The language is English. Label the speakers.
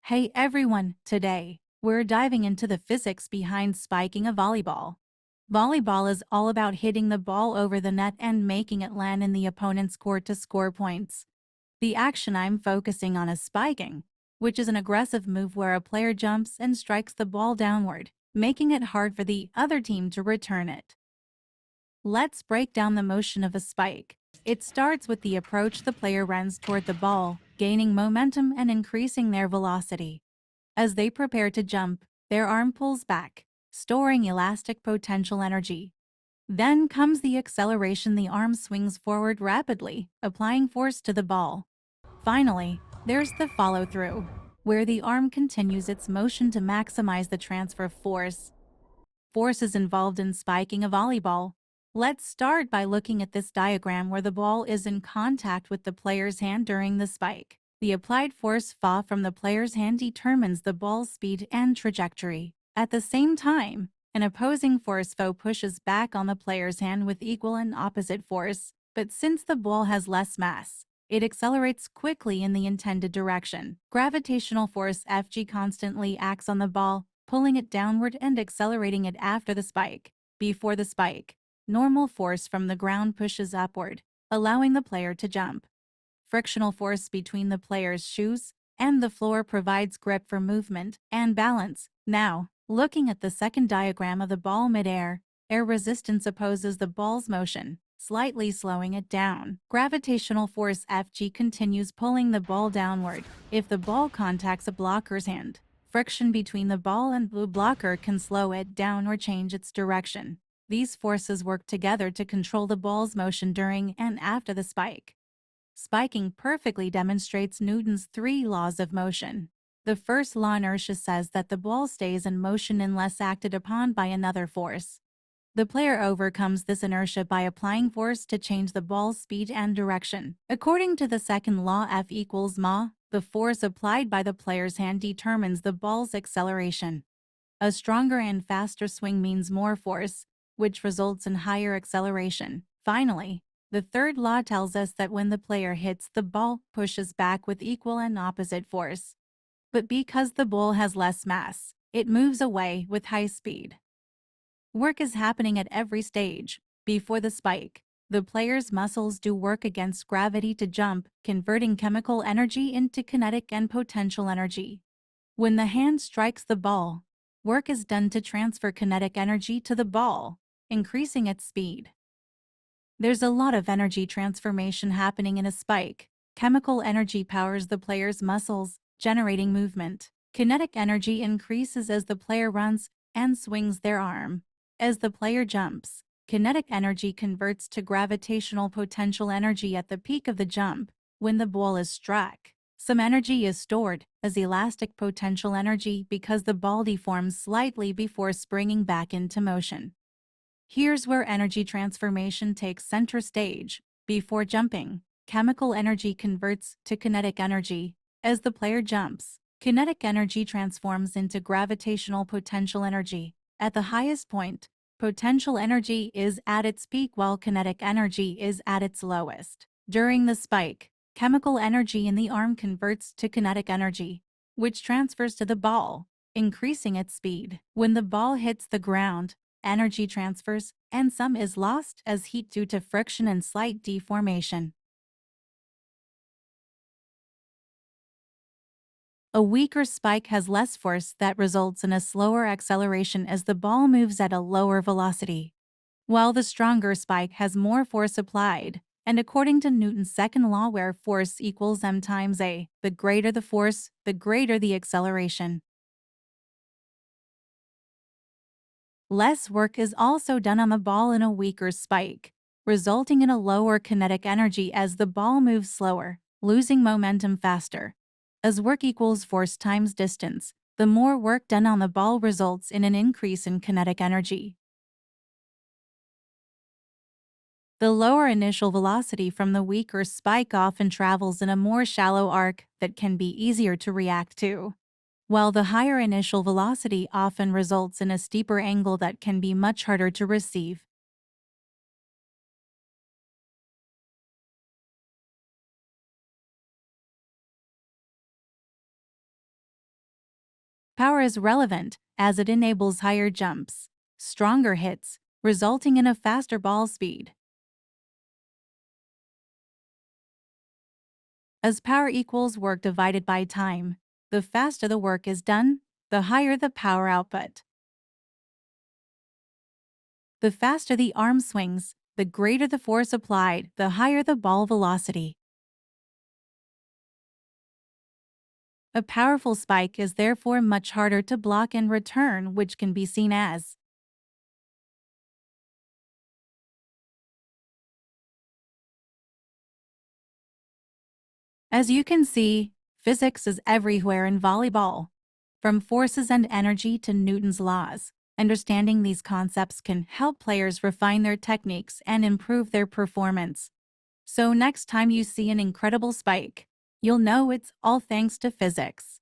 Speaker 1: Hey everyone, today, we're diving into the physics behind spiking a volleyball. Volleyball is all about hitting the ball over the net and making it land in the opponent's court to score points. The action I'm focusing on is spiking, which is an aggressive move where a player jumps and strikes the ball downward, making it hard for the other team to return it. Let's break down the motion of a spike. It starts with the approach the player runs toward the ball, gaining momentum and increasing their velocity. As they prepare to jump, their arm pulls back, storing elastic potential energy. Then comes the acceleration. The arm swings forward rapidly, applying force to the ball. Finally, there's the follow-through, where the arm continues its motion to maximize the transfer force. Forces involved in spiking a volleyball. Let's start by looking at this diagram where the ball is in contact with the player's hand during the spike. The applied force Fa from the player's hand determines the ball's speed and trajectory. At the same time, an opposing force Fo pushes back on the player's hand with equal and opposite force, but since the ball has less mass, it accelerates quickly in the intended direction. Gravitational force Fg constantly acts on the ball, pulling it downward and accelerating it after the spike. Before the spike, normal force from the ground pushes upward, allowing the player to jump. Frictional force between the player's shoes and the floor provides grip for movement and balance. Now, looking at the second diagram of the ball midair, air resistance opposes the ball's motion, slightly slowing it down. Gravitational force Fg continues pulling the ball downward. If the ball contacts a blocker's hand, friction between the ball and the blocker can slow it down or change its direction. These forces work together to control the ball's motion during and after the spike. Spiking perfectly demonstrates Newton's three laws of motion. The first law, inertia, says that the ball stays in motion unless acted upon by another force. The player overcomes this inertia by applying force to change the ball's speed and direction. According to the second law, F equals ma, the force applied by the player's hand determines the ball's acceleration. A stronger and faster swing means more force, which results in higher acceleration. Finally, the third law tells us that when the player hits, the ball pushes back with equal and opposite force. But because the ball has less mass, it moves away with high speed. Work is happening at every stage. Before the spike, the player's muscles do work against gravity to jump, converting chemical energy into kinetic and potential energy. When the hand strikes the ball, work is done to transfer kinetic energy to the ball, increasing its speed. There's a lot of energy transformation happening in a spike. Chemical energy powers the player's muscles, generating movement. Kinetic energy increases as the player runs and swings their arm. As the player jumps, kinetic energy converts to gravitational potential energy at the peak of the jump, when the ball is struck. Some energy is stored as elastic potential energy because the ball deforms slightly before springing back into motion. Here's where energy transformation takes center stage. Before jumping, chemical energy converts to kinetic energy. As the player jumps, kinetic energy transforms into gravitational potential energy. At the highest point, potential energy is at its peak while kinetic energy is at its lowest. During the spike, chemical energy in the arm converts to kinetic energy, which transfers to the ball, increasing its speed. When the ball hits the ground, energy transfers, and some is lost as heat due to friction and slight deformation. A weaker spike has less force that results in a slower acceleration as the ball moves at a lower velocity, while the stronger spike has more force applied. And according to Newton's second law, where force equals m times a, the greater the force, the greater the acceleration. Less work is also done on the ball in a weaker spike, resulting in a lower kinetic energy as the ball moves slower, losing momentum faster. As work equals force times distance, the more work done on the ball results in an increase in kinetic energy. The lower initial velocity from the weaker spike often travels in a more shallow arc that can be easier to react to, while the higher initial velocity often results in a steeper angle that can be much harder to receive. Power is relevant as it enables higher jumps, stronger hits, resulting in a faster ball speed. As power equals work divided by time, the faster the work is done, the higher the power output. The faster the arm swings, the greater the force applied, the higher the ball velocity. A powerful spike is therefore much harder to block and return, which can be seen as you can see, physics is everywhere in volleyball. From forces and energy to Newton's laws, understanding these concepts can help players refine their techniques and improve their performance. So next time you see an incredible spike, you'll know it's all thanks to physics.